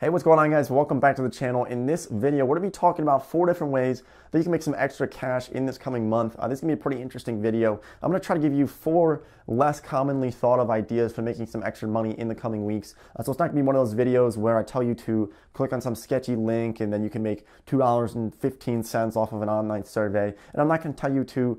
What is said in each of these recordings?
Hey, what's going on, guys? Welcome back to the channel. In this video, we're going to be talking about 4 different ways that you can make some extra cash in this coming month. This is going to be a pretty interesting video. I'm going to try to give you 4 less commonly thought of ideas for making some extra money in the coming weeks. So it's not going to be one of those videos where I tell you to click on some sketchy link and then you can make $2.15 off of an online survey. And I'm not going to tell you to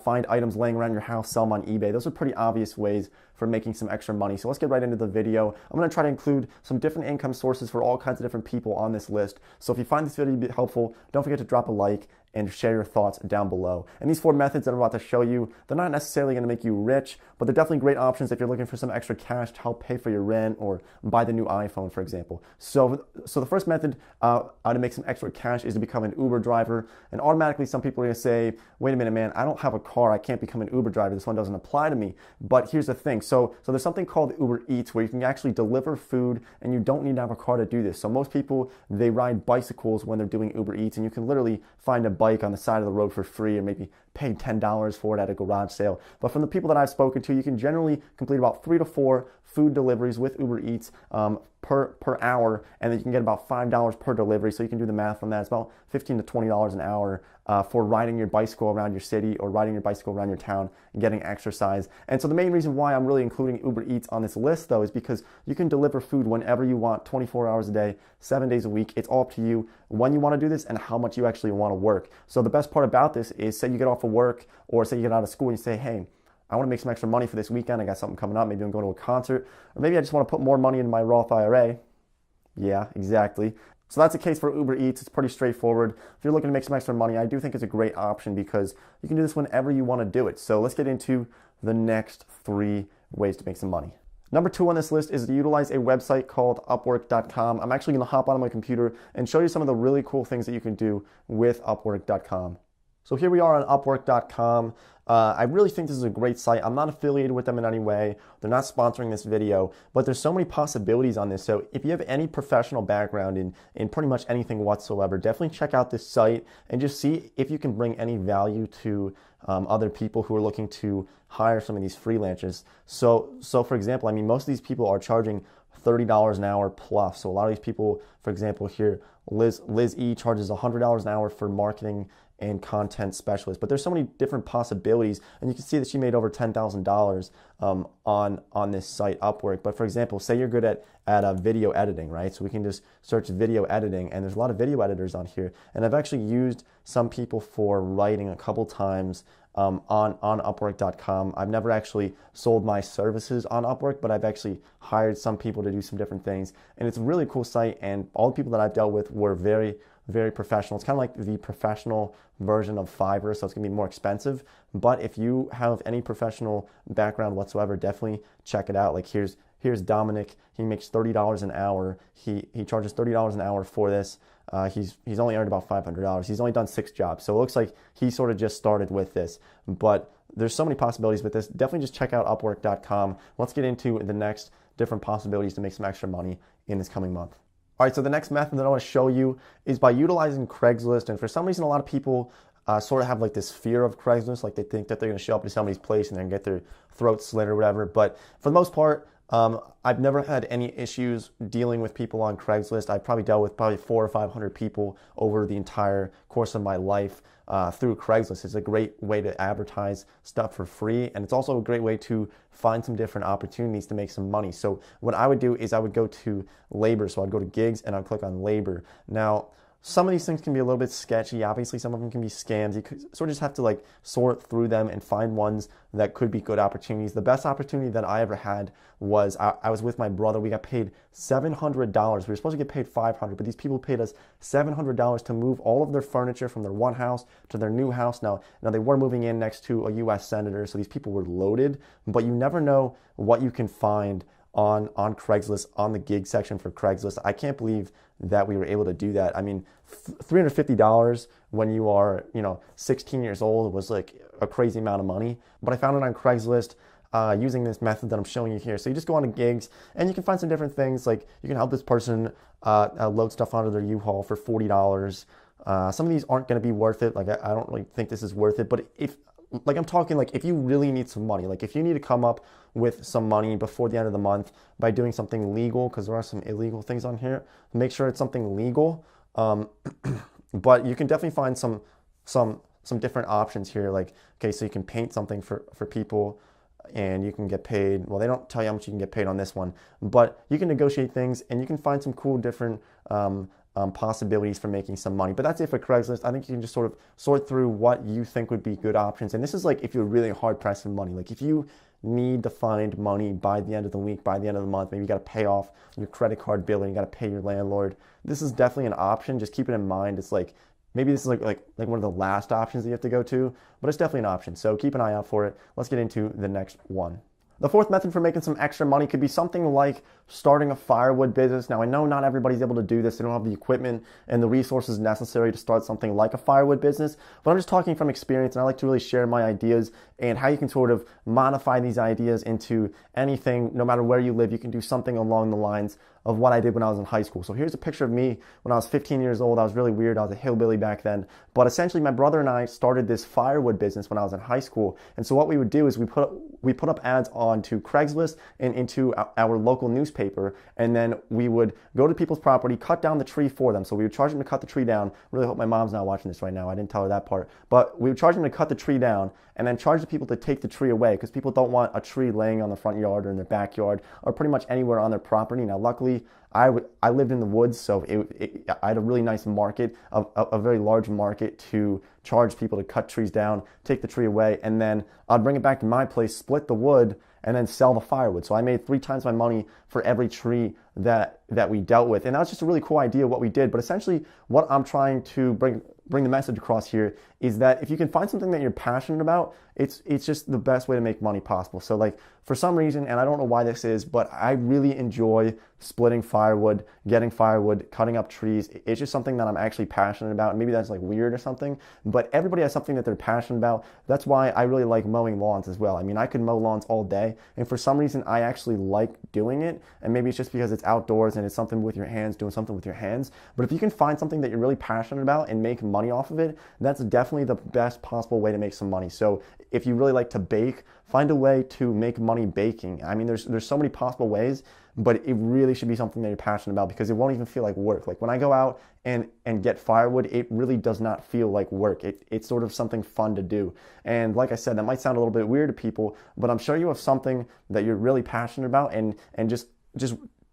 find items laying around your house, sell them on eBay. Those are pretty obvious ways for making some extra money. So let's get right into the video. I'm going to try to include some different income sources for all kinds of different people on this list. So if you find this video helpful, don't forget to drop a like and share your thoughts down below. And these 4 methods that I'm about to show you, they're not necessarily going to make you rich, but they're definitely great options if you're looking for some extra cash to help pay for your rent or buy the new iPhone, for example. So the first method to make some extra cash is to become an Uber driver. And automatically some people are going to say, wait a minute, man, I don't have a car. I can't become an Uber driver. This one doesn't apply to me. But here's the thing. So there's something called Uber Eats where you can actually deliver food and you don't need to have a car to do this. So most people, they ride bicycles when they're doing Uber Eats, and you can literally find a bike on the side of the road for free and maybe pay $10 for it at a garage sale. But from the people that I've spoken to, you can generally complete about 3 to 4 food deliveries with Uber Eats per hour, and then you can get about $5 per delivery. So you can do the math on that. It's about $15 to $20 an hour for riding your bicycle around your city or riding your bicycle around your town and getting exercise. And so the main reason why I'm really including Uber Eats on this list, though, is because you can deliver food whenever you want, 24 hours a day, 7 days a week. It's all up to you when you want to do this and how much you actually want to work. So the best part about this is, say you get off of work or say you get out of school and you say, hey, I want to make some extra money for this weekend. I got something coming up. Maybe I'm going to a concert, or maybe I just want to put more money in my Roth IRA. Yeah, exactly. So that's the case for Uber Eats. It's pretty straightforward. If you're looking to make some extra money, I do think it's a great option because you can do this whenever you want to do it. So let's get into the next 3 ways to make some money. Number 2 on this list is to utilize a website called Upwork.com. I'm actually going to hop on my computer and show you some of the really cool things that you can do with Upwork.com. So here we are on Upwork.com. I really think this is a great site. I'm not affiliated with them in any way. They're not sponsoring this video, but there's so many possibilities on this. So if you have any professional background in pretty much anything whatsoever, definitely check out this site and just see if you can bring any value to other people who are looking to hire some of these freelancers. So for example, I mean, most of these people are charging $30 an hour plus. So a lot of these people, for example, here, Liz E charges $100 an hour for marketing and content specialist. But there's so many different possibilities, and you can see that she made over $10,000 on this site, Upwork. But for example, say you're good at video editing, right? So we can just search video editing, and there's a lot of video editors on here. And I've actually used some people for writing a couple times on Upwork.com. I've never actually sold my services on Upwork, but I've actually hired some people to do some different things. And it's a really cool site, and all the people that I've dealt with were very, very professional. It's kind of like the professional version of Fiverr, so it's gonna be more expensive. But if you have any professional background whatsoever, definitely check it out. Like here's Dominic. He makes $30 an hour. He charges $30 an hour for this. He's only earned about $500. He's only done 6 jobs, so it looks like he sort of just started with this. But there's so many possibilities with this. Definitely just check out Upwork.com. Let's get into the next different possibilities to make some extra money in this coming month. All right, so the next method that I want to show you is by utilizing Craigslist. And for some reason, a lot of people sort of have like this fear of Craigslist, like they think that they're going to show up to somebody's place and they're going to get their throat slit or whatever. But for the most part, I've never had any issues dealing with people on Craigslist. I've probably dealt with 400 or 500 people over the entire course of my life through Craigslist. It's a great way to advertise stuff for free, and it's also a great way to find some different opportunities to make some money. So what I would do is I would go to labor. So I'd go to gigs and I'd click on labor. Now, some of these things can be a little bit sketchy. Obviously, some of them can be scams. You could sort of just have to like sort through them and find ones that could be good opportunities. The best opportunity that I ever had was I was with my brother. We got paid $700. We were supposed to get paid $500, but these people paid us $700 to move all of their furniture from their one house to their new house. Now they were moving in next to a U.S. senator, so these people were loaded. But you never know what you can find on Craigslist, on the gig section for Craigslist. I can't believe that we were able to do that. I mean, $350 when you are, 16 years old was like a crazy amount of money. But I found it on Craigslist using this method that I'm showing you here. So you just go on to gigs and you can find some different things. Like you can help this person load stuff onto their U-Haul for $40. Some of these aren't going to be worth it. Like I don't really think this is worth it. But if like I'm talking like if you really need some money, like if you need to come up with some money before the end of the month by doing something legal, because there are some illegal things on here, make sure it's something legal. But you can definitely find some different options here. Like, okay, so you can paint something for people and you can get paid. Well, they don't tell you how much you can get paid on this one, but you can negotiate things and you can find some cool different possibilities for making some money. But that's it for Craigslist. I think you can just sort of sort through what you think would be good options. And this is like if you're really hard pressed for money. Like if you need to find money by the end of the week, by the end of the month, maybe you got to pay off your credit card bill and you got to pay your landlord. This is definitely an option. Just keep it in mind. It's like, maybe this is like one of the last options that you have to go to, but it's definitely an option. So keep an eye out for it. Let's get into the next one. The fourth method for making some extra money could be something like starting a firewood business. Now, I know not everybody's able to do this. They don't have the equipment and the resources necessary to start something like a firewood business, but I'm just talking from experience, and I like to really share my ideas and how you can sort of modify these ideas into anything. No matter where you live, you can do something along the lines of what I did when I was in high school. So here's a picture of me when I was 15 years old. I was really weird. I was a hillbilly back then. But essentially, my brother and I started this firewood business when I was in high school. And so what we would do is we put up ads onto Craigslist and into our local newspaper, and then we would go to people's property, cut down the tree for them. So we would charge them to cut the tree down. Really hope my mom's not watching this right now. I didn't tell her that part. But we would charge them to cut the tree down and then charge the people to take the tree away, because people don't want a tree laying on the front yard or in their backyard or pretty much anywhere on their property. Now, luckily, I lived in the woods, so I had a really nice market, a very large market to charge people to cut trees down, take the tree away, and then I'd bring it back to my place, split the wood, and then sell the firewood. So I made 3 times my money for every tree that we dealt with. And that was just a really cool idea what we did. But essentially what I'm trying to bring the message across here is that if you can find something that you're passionate about, it's just the best way to make money possible. So like for some reason, and I don't know why this is, but I really enjoy splitting firewood, getting firewood, cutting up trees. It's just something that I'm actually passionate about. And maybe that's like weird or something, but everybody has something that they're passionate about. That's why I really like mowing lawns as well. I mean, I could mow lawns all day, and for some reason I actually like doing it. And maybe it's just because it's outdoors and it's something with your hands, doing something with your hands. But if you can find something that you're really passionate about and make money off of it, that's definitely the best possible way to make some money. So if you really like to bake, find a way to make money baking. I mean, there's so many possible ways, but it really should be something that you're passionate about, because it won't even feel like work. Like when I go out and get firewood, it really does not feel like work. It's sort of something fun to do. And like I said, that might sound a little bit weird to people, but I'm sure you have something that you're really passionate about, and just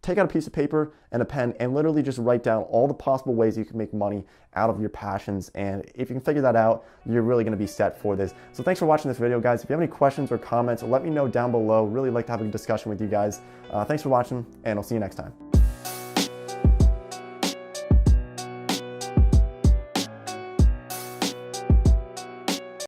take out a piece of paper and a pen and literally just write down all the possible ways you can make money out of your passions. And if you can figure that out, you're really going to be set for this. So thanks for watching this video, guys. If you have any questions or comments, let me know down below. Really like to have a discussion with you guys. Thanks for watching, and I'll see you next time.